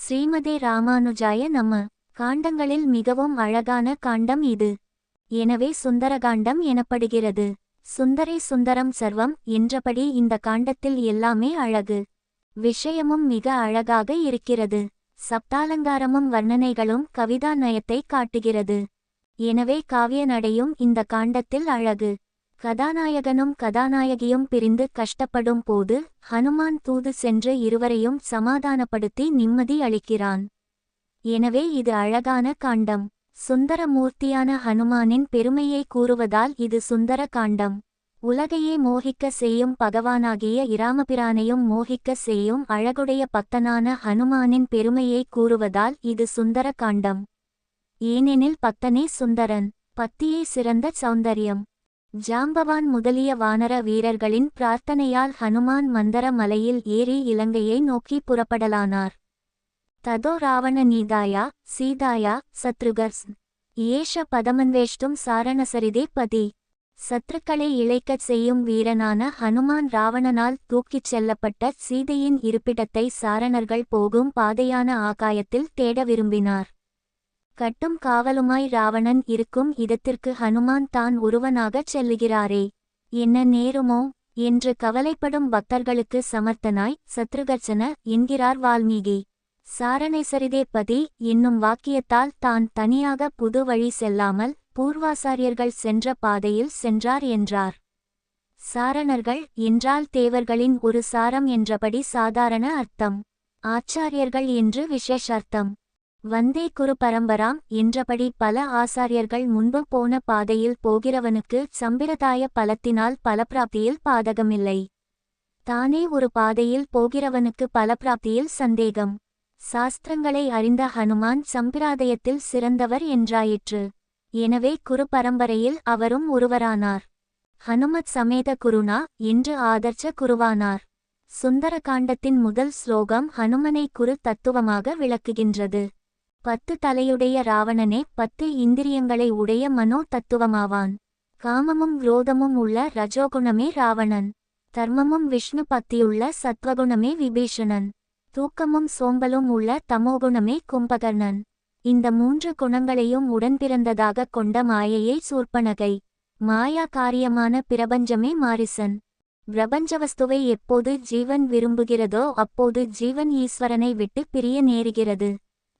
ஸ்ரீமதே ராமானுஜாய நம. காண்டங்களில் மிகவும் அழகான காண்டம் இது. எனவே சுந்தரகாண்டம் எனப்படுகிறது. சுந்தரே சுந்தரம் சர்வம் என்றபடி இந்த காண்டத்தில் எல்லாமே அழகு. விஷயமும் மிக அழகாக இருக்கிறது. சப்தாலங்காரமும் வர்ணனைகளும் கவிதா நயத்தை காட்டுகிறது. எனவே காவிய நடையும் இந்த காண்டத்தில் அழகு. கதாநாயகனும் கதாநாயகியும் பிரிந்து கஷ்டப்படும் போது ஹனுமான் தூது சென்று இருவரையும் சமாதானப்படுத்தி நிம்மதி அளிக்கிறான். எனவே இது அழகான காண்டம். சுந்தரமூர்த்தியான ஹனுமானின் பெருமையை கூறுவதால் இது சுந்தர காண்டம். உலகையே மோகிக்க செய்யும் பகவானாகிய இராமபிரானையும் மோகிக்க செய்யும் அழகுடைய பக்தனான ஹனுமானின் பெருமையை கூறுவதால் இது சுந்தர காண்டம். ஏனெனில் பக்தனே சுந்தரன், பக்தியே சிறந்த சௌந்தர்யம். ஜாம்பவான் முதலிய வானர வீரர்களின் பிரார்த்தனையால் ஹனுமான் மந்தர மலையில் ஏறி இலங்கையை நோக்கி புறப்படலானார். ததோ ராவண நீதாயா சீதாயா சத்ருகர்ஸ் ஏஷ பதமன்வேஷ்டும் சாரணசரிதே பதி. சத்ருக்களை இழைக்கச் செய்யும் வீரனான ஹனுமான் ராவணனால் தூக்கிச் செல்லப்பட்ட சீதையின் இருப்பிடத்தை சாரணர்கள் போகும் பாதையான ஆகாயத்தில் தேட விரும்பினார். கட்டும் காவலுமாய் ராவணன் இருக்கும் இடத்திற்கு ஹனுமான் தான் ஒருவனாகச் செல்லுகிறாரே, என்ன நேருமோ என்று கவலைப்படும் பக்தர்களுக்கு சமர்த்தனாய் சத்ருகர்சன என்கிறார் வால்மீகி. சாரணேசரிதே பதி என்னும் வாக்கியத்தால் தான் தனியாக புது வழி செல்லாமல் பூர்வாசாரியர்கள் சென்ற பாதையில் சென்றார் என்றார். சாரணர்கள் என்றால் தேவர்களின் ஒரு சாரம் என்றபடி சாதாரண அர்த்தம். ஆச்சாரியர்கள் என்று விசேஷார்த்தம். வந்தே குரு பரம்பராம் என்றபடி பல ஆசாரியர்கள் முன்பு போன பாதையில் போகிறவனுக்கு சம்பிரதாய பலத்தினால் பலப்பிராப்தியில் பாதகமில்லை. தானே ஒரு பாதையில் போகிறவனுக்கு பலப்பிராப்தியில் சந்தேகம். சாஸ்திரங்களை அறிந்த ஹனுமான் சம்பிரதாயத்தில் சிறந்தவர் என்றாயிற்று. எனவே குரு பரம்பரையில் அவரும் ஒருவரானார். ஹனுமத் சமேத குருனா என்று ஆதர்ச்ச குருவானார். சுந்தர காண்டத்தின் முதல் ஸ்லோகம் ஹனுமனை குரு தத்துவமாக விளக்குகின்றது. 10 தலையுடைய ராவணனே 10 இந்திரியங்களை உடைய மனோ தத்துவமாவான். காமமும் குரோதமும் உள்ள ரஜோகுணமே ராவணன். தர்மமும் விஷ்ணு பக்தியுள்ள சத்வகுணமே விபீஷணன். தூக்கமும் சோம்பலும் உள்ள தமோகுணமே கும்பகர்ணன். இந்த 3 குணங்களையும் உடன்பிறந்ததாக கொண்ட மாயையை சூர்ப்பனகை. மாயா காரியமான பிரபஞ்சமே மாரிசன். பிரபஞ்சவஸ்துவை எப்போது ஜீவன் விரும்புகிறதோ அப்போது ஜீவன் ஈஸ்வரனை விட்டு பிரிய நேருகிறது.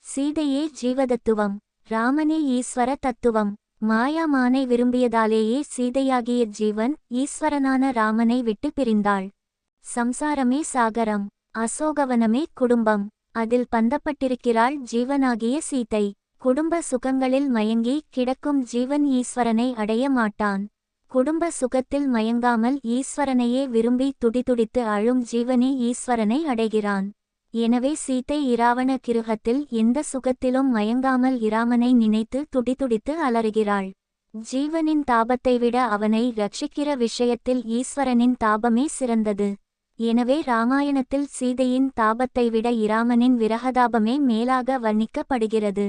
சீதையே ஜீவதத்துவம், ராமனே ஈஸ்வர தத்துவம். மாயா மானை விரும்பியதாலேயே சீதையாகிய ஜீவன் ஈஸ்வரனான ராமனை விட்டு பிரிந்தாள். சம்சாரமே சாகரம், அசோகவனமே குடும்பம். அதில் பந்தப்பட்டிருக்கிறாள் ஜீவனாகிய சீதை. குடும்ப சுகங்களில் மயங்கி கிடக்கும் ஜீவன் ஈஸ்வரனை அடைய மாட்டான். குடும்ப சுகத்தில் மயங்காமல் ஈஸ்வரனையே விரும்பி துடிதுடித்து அழும் ஜீவனே ஈஸ்வரனை அடைகிறான். எனவே சீதை இராவண கிருஹத்தில் எந்த சுகத்திலும் மயங்காமல் இராமனை நினைத்து துடிதுடித்து அலறுகிறாள். ஜீவனின் தாபத்தை விட அவனை ரட்சிக்கிற விஷயத்தில் ஈஸ்வரனின் தாபமே சிறந்தது. எனவே ராமாயணத்தில் சீதையின் தாபத்தை விட இராமனின் விரகதாபமே மேலாக வர்ணிக்கப்படுகிறது.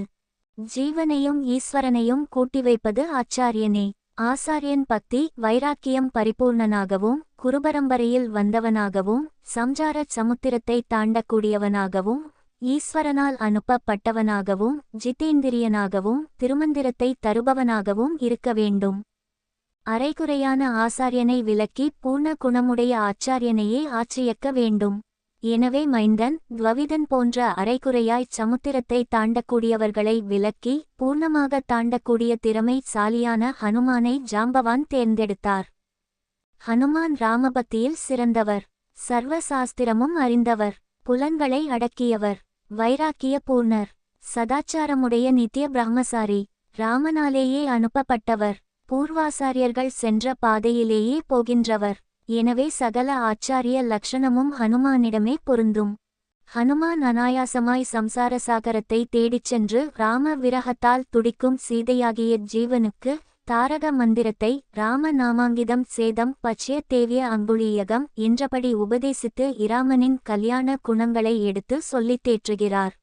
ஜீவனையும் ஈஸ்வரனையும் கூட்டி வைப்பது ஆச்சாரியனே. ஆசாரியன் பக்தி வைராக்கியம் பரிபூர்ணனாகவும் குருபரம்பரையில் வந்தவனாகவும் சம்சாரச் சமுத்திரத்தை தாண்டக்கூடியவனாகவும் ஈஸ்வரனால் அனுப்பப்பட்டவனாகவும் ஜிதேந்திரியனாகவும் திருமந்திரத்தை தருபவனாகவும் இருக்க வேண்டும். அரைகுறையான ஆசாரியனை விலக்கி பூர்ண குணமுடைய ஆச்சாரியனையே ஆட்சியக்க வேண்டும். எனவே மைந்தன் துவவிதன் போன்ற அரைகுறையாய்ச் சமுத்திரத்தை தாண்டக்கூடியவர்களை விலக்கி பூர்ணமாக தாண்டக்கூடிய திறமை சாலியான ஹனுமானை ஜாம்பவான் தேர்ந்தெடுத்தார். ஹனுமான் ராமபக்தியில் சிறந்தவர். சர்வசாஸ்திரமும் அறிந்தவர். புலன்களை அடக்கியவர். வைராக்கிய பூர்ணர். சதாச்சாரமுடைய நித்திய பிரம்மசாரி. ராமனாலேயே அனுப்பப்பட்டவர். பூர்வாசாரியர்கள் சென்ற பாதையிலேயே போகின்றவர். எனவே சகல ஆச்சாரிய லக்ஷணமும் ஹனுமானிடமே பொருந்தும். ஹனுமான் அனாயாசமாய் சம்சார சாகரத்தை தேடிச் சென்று ராம விரகத்தால் துடிக்கும் சீதையாகிய ஜீவனுக்கு தாரக மந்திரத்தை ராம நாமாங்கிதம் சேதம் பச்சய தேவிய அங்குளீயகம் என்றபடி உபதேசித்து இராமனின் கல்யாண குணங்களை எடுத்து சொல்லித் தேற்றுகிறார்.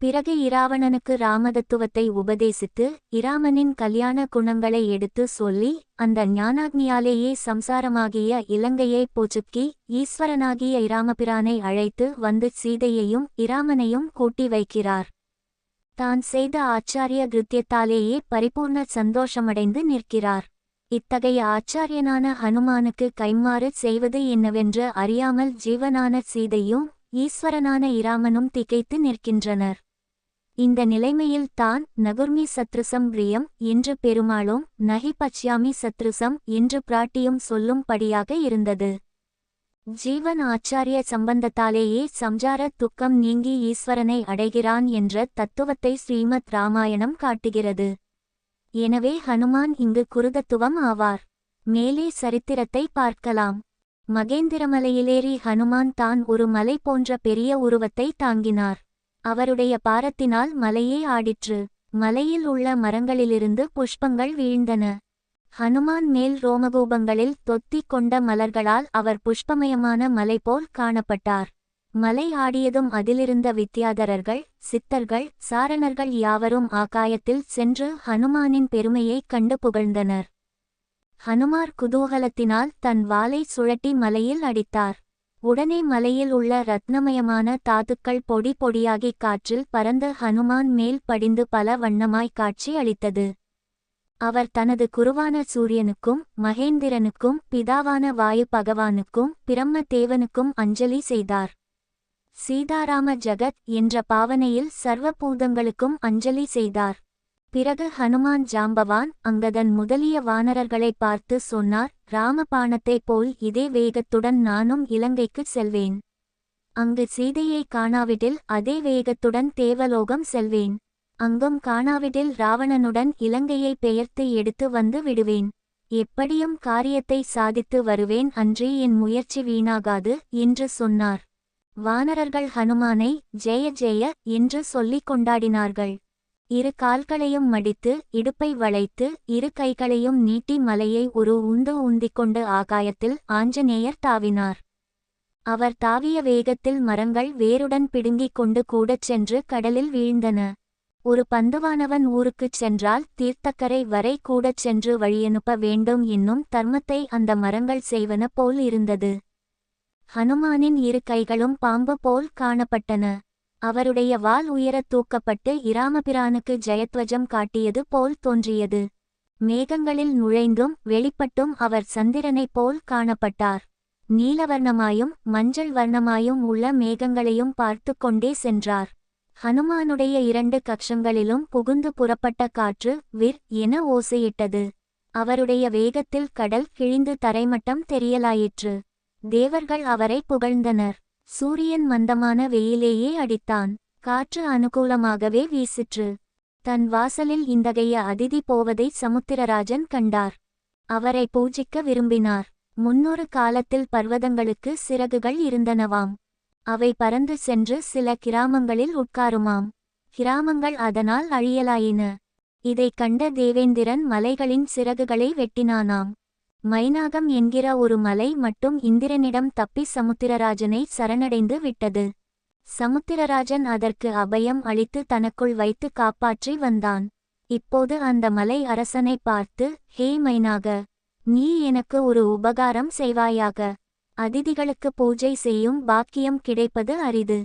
பிறகு இராவணனுக்கு ராமதத்துவத்தை உபதேசித்து இராமனின் கல்யாண குணங்களை எடுத்து சொல்லி அந்த ஞானாக்னியாலேயே சம்சாரமாகிய இலங்கையை போச்சுக்கி ஈஸ்வரனாகிய இராமபிரானை அழைத்து வந்து சீதையையும் இராமனையும் கூட்டி வைக்கிறார். தான் செய்த ஆச்சாரிய கிருத்தியத்தாலேயே பரிபூர்ண சந்தோஷமடைந்து நிற்கிறார். இத்தகைய ஆச்சாரியனான ஹனுமானுக்கு கைம்மாறு செய்வது என்னவென்று அறியாமல் ஜீவனான சீதையும் ஈஸ்வரனான இராமனும் திகைத்து நிற்கின்றனர். இந்த நிலைமையில் தான் நகுர்மி சத்ருசம் பிரியம் என்று பெருமாளும் நகி பச்யாமி சத்ருசம் என்று பிராட்டியும் சொல்லும்படியாக இருந்தது. ஜீவன் ஆச்சாரிய சம்பந்தத்தாலேயே சம்சார துக்கம் நீங்கி ஈஸ்வரனை அடைகிறான் என்ற தத்துவத்தை ஸ்ரீமத் ராமாயணம் காட்டுகிறது. எனவே ஹனுமான் இங்கு குருதத்துவம் ஆவார். மேலே சரித்திரத்தை பார்க்கலாம். மகேந்திரமலையிலேறி ஹனுமான் தான் ஒரு மலை போன்ற பெரிய உருவத்தை தாங்கினார். அவருடைய பாரத்தினால் மலையே ஆடிற்று. மலையில் உள்ள மரங்களிலிருந்து புஷ்பங்கள் வீழ்ந்தன. ஹனுமான் மேல் ரோமகூபங்களில் தொத்தி கொண்ட மலர்களால் அவர் புஷ்பமயமான மலை போல் காணப்பட்டார். மலை ஆடியதும் அதிலிருந்த வித்யாதரர்கள், சித்தர்கள், சாரணர்கள் யாவரும் ஆகாயத்தில் சென்று ஹனுமானின் பெருமையைக் கண்டு புகழ்ந்தனர். ஹனுமார் குதூகலத்தினால் தன் வாளை சுழட்டி மலையில் அடித்தார். உடனே மலையில் உள்ள ரத்னமயமான தாதுக்கள் பொடி பொடியாகிக் காற்றில் பறந்து ஹனுமான் மேல் படிந்து பல வண்ணமாய் காட்சி அளித்தது. அவர் தனது குருவான சூரியனுக்கும் மகேந்திரனுக்கும் பிதாவான வாயு பகவானுக்கும் பிரம்ம தேவனுக்கும் அஞ்சலி செய்தார். சீதாராம ஜகத் என்ற பாவனையில் சர்வ பூதங்களுக்கும் அஞ்சலி செய்தார். பிறகு ஹனுமான் ஜாம்பவான் அங்கதன் முதலிய வானரர்களை பார்த்து சொன்னார், ராமபாணத்தைப் போல் இதே வேகத்துடன் நானும் இலங்கைக்குச் செல்வேன். அங்கு சீதையை காணாவிடில் அதே வேகத்துடன் தேவலோகம் செல்வேன். அங்கும் காணாவிடில் ராவணனுடன் இலங்கையை பெயர்த்து எடுத்து வந்து விடுவேன். எப்படியும் காரியத்தை சாதித்து வருவேன், அன்றி என் முயற்சி வீணாகாது என்று சொன்னார். வானரர்கள் ஹனுமானை ஜெய ஜெய என்று சொல்லிக் கொண்டாடினார்கள். இரு கால்களையும் மடித்து இடுப்பை வளைத்து இரு கைகளையும் நீட்டி மலையை ஒரு உந்து உந்திக்கொண்டு ஆகாயத்தில் ஆஞ்சநேயர் தாவினார். அவர் தாவிய வேகத்தில் மரங்கள் வேருடன் பிடுங்கிக் கொண்டு கூடச் சென்று கடலில் வீழ்ந்தன. ஒரு பந்துவானவன் ஊருக்குச் சென்றால் தீர்த்தக்கரை வரை கூடச் சென்று வழியனுப்ப வேண்டும் என்னும் தர்மத்தை அந்த மரங்கள் செய்வன போல் இருந்தது. ஹனுமானின் இரு கைகளும் பாம்பு போல் காணப்பட்டன. அவருடைய வாள் உயரத் தூக்கப்பட்டு இராமபிரானுக்கு ஜெயத்வஜம் காட்டியது போல் தோன்றியது. மேகங்களில் நுழைந்தும் வெளிப்பட்டும் அவர் சந்திரனைப் போல் காணப்பட்டார். நீலவர்ணமாயும் மஞ்சள் வர்ணமாயும் உள்ள மேகங்களையும் பார்த்து கொண்டே சென்றார். ஹனுமானுடைய இரண்டு கக்ஷங்களிலும் புகுந்து புறப்பட்ட காற்று விர் என ஓசையிட்டது. அவருடைய வேகத்தில் கடல் கிழிந்து தரைமட்டம் தெரியலாயிற்று. தேவர்கள் அவரை புகழ்ந்தனர். சூரியன் மந்தமான வெயிலேயே அடித்தான். காற்று அனுகூலமாகவே வீசிற்று. தன் வாசலில் இந்தகைய அதிதி போவதை சமுத்திரராஜன் கண்டார். அவரை பூஜிக்க விரும்பினார். முன்னொரு காலத்தில் பர்வதங்களுக்கு சிறகுகள் இருந்தனவாம். அவை பறந்து சென்று சில கிராமங்களில் உட்காருமாம். கிராமங்கள் அதனால் அழியலாயின. இதைக் கண்ட தேவேந்திரன் மலைகளின் சிறகுகளை வெட்டினானாம். மைனாகம் என்கிற ஒரு மலை மட்டும் இந்திரனிடம் தப்பி சமுத்திரராஜனை சரணடைந்து விட்டது. சமுத்திரராஜன் அதற்கு அபயம் அளித்து தனக்குள் வைத்து காப்பாற்றி வந்தான். இப்போது அந்த மலை அரசனை பார்த்து, ஹே மைனாக, நீ எனக்கு ஒரு உபகாரம் செய்வாயாக. அதிதிகளுக்கு பூஜை செய்யும் பாக்கியம் கிடைப்பது அரிது.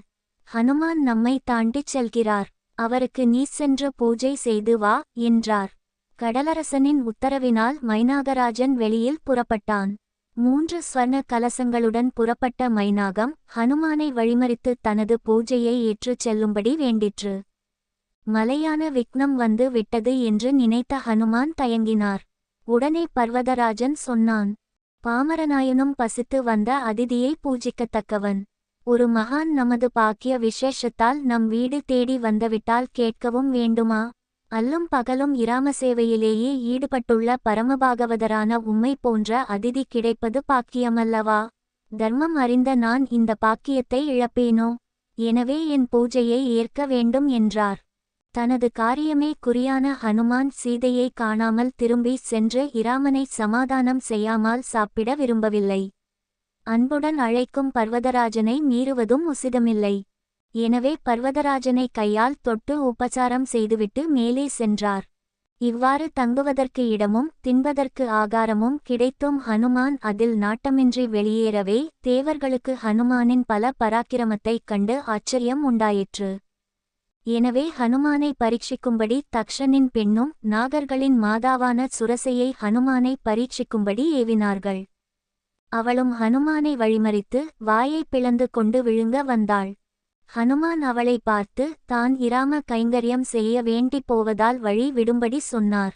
ஹனுமான் நம்மை தாண்டிச் செல்கிறார். அவருக்கு நீ சென்று பூஜை செய்து வா என்றார். கடலரசனின் உத்தரவினால் மைனாகராஜன் வெளியில் புறப்பட்டான். 3 ஸ்வர்ண கலசங்களுடன் புறப்பட்ட மைனாகம் ஹனுமானை வழிமறித்து தனது பூஜையை ஏற்றுச் செல்லும்படி வேண்டிற்று. மலையான விக்னம் வந்து விட்டது என்று நினைத்த ஹனுமான் தயங்கினார். உடனே பர்வதராஜன் சொன்னான், பாமரனாயனும் பசித்து வந்த அதிதியை பூஜிக்கத்தக்கவன். ஒரு மகான் நமது பாக்கிய விசேஷத்தால் நம் வீடு தேடி வந்துவிட்டால் கேட்கவும் வேண்டுமா? அல்லும் பகலும் இராம சேவையிலேயே ஈடுபட்டுள்ள பரமபாகவதரான உம்மை போன்ற அதிதி கிடைப்பது பாக்கியமல்லவா? தர்மம் அறிந்த நான் இந்த பாக்கியத்தை இழப்பேனோ? எனவே என் பூஜையை ஏற்க வேண்டும் என்றார். தனது காரியமே குறியான ஹனுமான் சீதையை காணாமல் திரும்பி சென்று இராமனை சமாதானம் செய்யாமல் சாப்பிட விரும்பவில்லை. அன்புடன் அழைக்கும் பர்வதராஜனை மீறுவதும் உசிதமில்லை. எனவே பர்வதராஜனை கையால் தொட்டு உபசாரம் செய்துவிட்டு மேலே சென்றார். இவ்வாறு தங்குவதற்கு இடமும் தின்பதற்கு ஆகாரமும் கிடைத்தும் ஹனுமான் அதில் நாட்டமின்றி வெளியேறவே தேவர்களுக்கு ஹனுமானின் பல பராக்கிரமத்தைக் கண்டு ஆச்சரியம் உண்டாயிற்று. எனவே ஹனுமானை பரீட்சிக்கும்படி தக்ஷனின் பெண்ணும் நாகர்களின் மாதாவான சுரசையை ஹனுமானை பரீட்சிக்கும்படி ஏவினார்கள். அவளும் ஹனுமானை வழிமறித்து வாயைப் பிளந்து கொண்டு விழுங்க வந்தாள். ஹனுமான் அவளை பார்த்து தான் இராம கைங்கரியம் செய்ய வேண்டிப் போவதால் வழி விடும்படி சொன்னார்.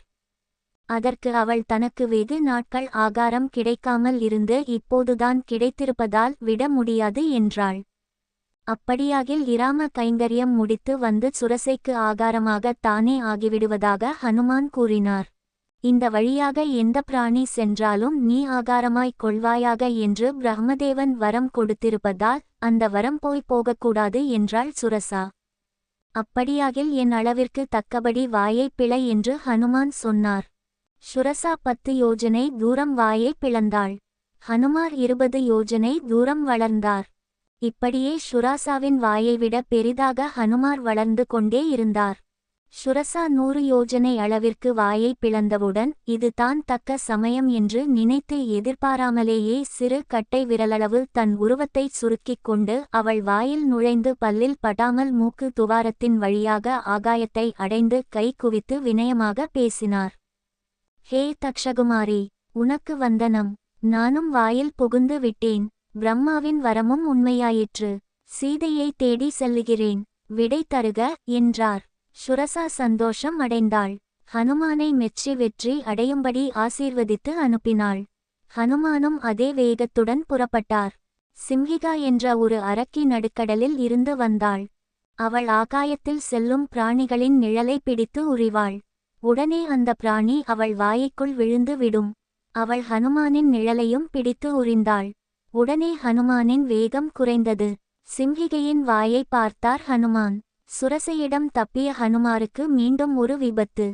அதற்கு அவள் தனக்கு வெகு நாட்கள் ஆகாரம் கிடைக்காமல் இருந்து இப்போதுதான் கிடைத்திருப்பதால் விட முடியாது என்றாள். அப்படியாகில் இராம கைங்கரியம் முடித்து வந்து சுரசைக்கு ஆகாரமாக தானே ஆகிவிடுவதாக ஹனுமான் கூறினார். இந்த வழியாக எந்த பிராணி சென்றாலும் நீ ஆகாரமாய்க் கொள்வாயாக என்று பிரம்மதேவன் வரம் கொடுத்திருப்பதால் அந்த வரம் போகக்கூடாது என்றாள் சுரசா. அப்படியாகில் என் அளவிற்கு தக்கபடி வாயைப் பிளை என்று ஹனுமான் சொன்னார். சுரசா 10 யோஜனை தூரம் வாயைப் பிளந்தாள். ஹனுமார் 20 யோஜனை தூரம் வளர்ந்தார். இப்படியே சுராசாவின் வாயைவிட பெரிதாக ஹனுமார் வளர்ந்து கொண்டே இருந்தார். சுரசா 100 யோஜனை அளவிற்கு வாயை பிளந்தவுடன் இது தான் தக்க சமயம் என்று நினைத்து எதிர்பாராமலேயே சிறு கட்டை விரலளவு தன் உருவத்தைச் சுருக்கிக் கொண்டு அவள் வாயில் நுழைந்து பல்லில் படாமல் மூக்கு துவாரத்தின் வழியாக ஆகாயத்தை அடைந்து கை குவித்து வினயமாக பேசினார். ஹே தக்ஷகுமாரி, உனக்கு வந்தனம். நானும் வாயில் புகுந்து விட்டேன். பிரம்மாவின் வரமும் உண்மையாயிற்று. சீதையை தேடி செல்லுகிறேன். விடை தருக என்றார். சுரசா சந்தோஷம் அடைந்தாள். ஹனுமானை மெச்சி வெற்றி அடையும்படி ஆசீர்வதித்து அனுப்பினாள். ஹனுமானும் அதே வேகத்துடன் புறப்பட்டார். சிம்ஹிகா என்ற ஒரு அரக்கி நடுக்கடலில் இருந்து வந்தாள். அவள் ஆகாயத்தில் செல்லும் பிராணிகளின் நிழலை பிடித்து உரிவாள். உடனே அந்த பிராணி அவள் வாய்க்குள் விழுந்து விடும். அவள் ஹனுமானின் நிழலையும் பிடித்து உரிந்தாள். உடனே ஹனுமானின் வேகம் குறைந்தது. சிம்ஹிகையின் வாயை பார்த்தார் ஹனுமான். சுரசையிடம் தப்பிய ஹனுமாருக்கு மீண்டும் ஒரு விபத்து.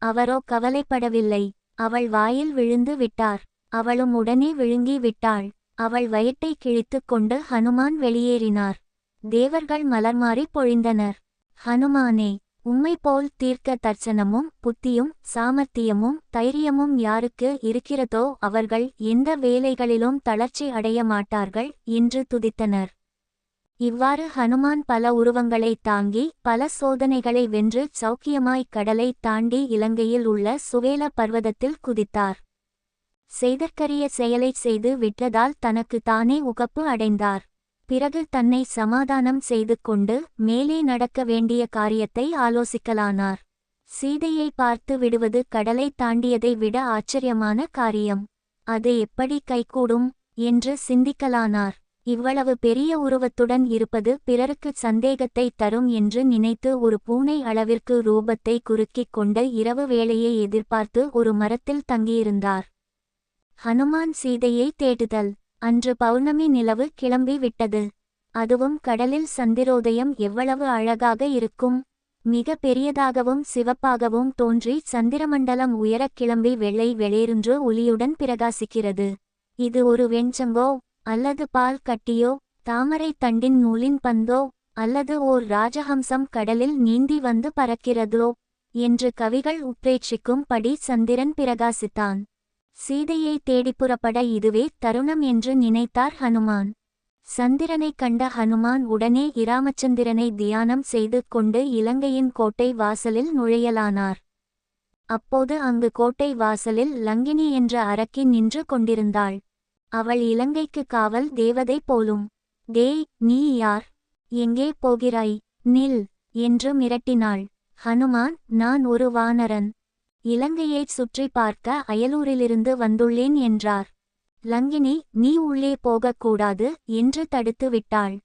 அவரோ கவலைப்படவில்லை. அவள் வாயில் விழுந்து விட்டார். அவளும் உடனே விழுங்கி விட்டாள். அவள் வயிற்றை கிழித்து கொண்டு ஹனுமான் வெளியேறினார். தேவர்கள் மலர்மாறி பொழிந்தனர். ஹனுமானே, உம்மை போல் தீர்க்க தர்சனமும் புத்தியும் சாமர்த்தியமும் தைரியமும் யாருக்கு இருக்கிறதோ அவர்கள் எந்த வேலைகளிலும் தளர்ச்சி அடைய மாட்டார்கள் என்று துதித்தனர். இவ்வாறு ஹனுமான் பல உருவங்களை தாங்கி பல சோதனைகளை வென்று சௌக்கியமாய் கடலை தாண்டி இலங்கையில் உள்ள சுவேல பர்வதத்தில் குதித்தார். செய்தற்கரிய செயலைச் செய்து விட்டதால் தனக்கு தானே உகப்பு அடைந்தார். பிறகு தன்னை சமாதானம் செய்து கொண்டு மேலே நடக்க வேண்டிய காரியத்தை ஆலோசிக்கலானார். சீதையை பார்த்து விடுவது கடலை தாண்டியதை விட ஆச்சரியமான காரியம். அது எப்படி கைகூடும் என்று சிந்திக்கலானார். இவ்வளவு பெரிய உருவத்துடன் இருப்பது பிறருக்கு சந்தேகத்தை தரும் என்று நினைத்து ஒரு பூனை அளவிற்கு ரூபத்தை குறுக்கிக் கொண்டு இரவு வேளையை எதிர்பார்த்து ஒரு மரத்தில் தங்கியிருந்தார். ஹனுமான் சீதையை தேடுதல். அன்று பௌர்ணமி நிலவு கிளம்பி விட்டது. அதுவும் கடலில் சந்திரோதயம் எவ்வளவு அழகாக இருக்கும்! மிக பெரியதாகவும் சிவப்பாகவும் தோன்றி சந்திரமண்டலம் உயரக் கிளம்பி வெள்ளை வெளிரென்று ஒளியுடன் பிரகாசிக்கிறது. இது ஒரு வெண்சங்கோ அல்லது பால் கட்டியோ தாமரை தண்டின் நூலின் பந்தோ அல்லது ஓர் ராஜஹம்சம் கடலில் நீந்தி வந்து பறக்கிறதோ என்று கவிகள் உத்வேட்சிக்கும் படி சந்திரன் பிரகாசித்தான். சீதையை தேடிப் புறப்பட இதுவே தருணம் என்று நினைத்தார் ஹனுமான். சந்திரனைக் கண்ட ஹனுமான் உடனே இராமச்சந்திரனை தியானம் செய்து கொண்டு இலங்கையின் கோட்டை வாசலில் நுழையலானார். அப்போது அங்கு கோட்டை வாசலில் லங்கினி என்ற அரக்கி நின்று கொண்டிருந்தாள். அவள் இலங்கைக்கு காவல் தேவதை போலும். டேய், நீ யார்? எங்கே போகிறாய்? நில் என்று மிரட்டினாள். ஹனுமான், நான் ஒரு வானரன். இலங்கையைச் சுற்றி பார்க்க அயலூரிலிருந்து வந்துள்ளேன் என்றார். லங்கினி, நீ உள்ளே போகக்கூடாது என்று தடுத்து விட்டாள்.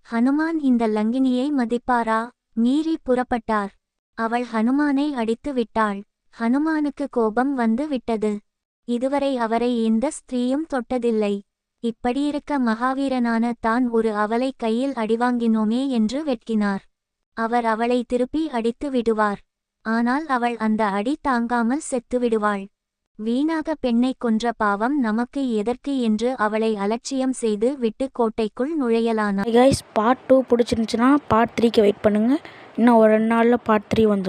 ஹனுமான் இந்த லங்கினியை மதிப்பாரா? மீறி புறப்பட்டார். அவள் ஹனுமானை அடித்து விட்டாள். ஹனுமானுக்கு கோபம் வந்து விட்டது. இதுவரை அவரை எந்த ஸ்திரீயும் தொட்டதில்லை. இப்படியிருக்க மகாவீரனான தான் ஒரு அவளை கையில் அடிவாங்கினோமே என்று வெட்கினார். அவர் அவளை திருப்பி அடித்து விடுவார். ஆனால் அவள் அந்த அடி தாங்காமல் செத்துவிடுவாள். வீணாக பெண்ணைக் கொன்ற பாவம் நமக்கு எதற்கு என்று அவளை அலட்சியம் செய்து விட்டு கோட்டைக்குள் நுழையலானார். கைஸ், பார்ட் 2 பிடிச்சிருந்துச்சுன்னா பார்ட் 3க்கு வெயிட் பண்ணுங்கள். இன்னும் ஒரு 2 நாளில் பார்ட் 3 வந்துடும்.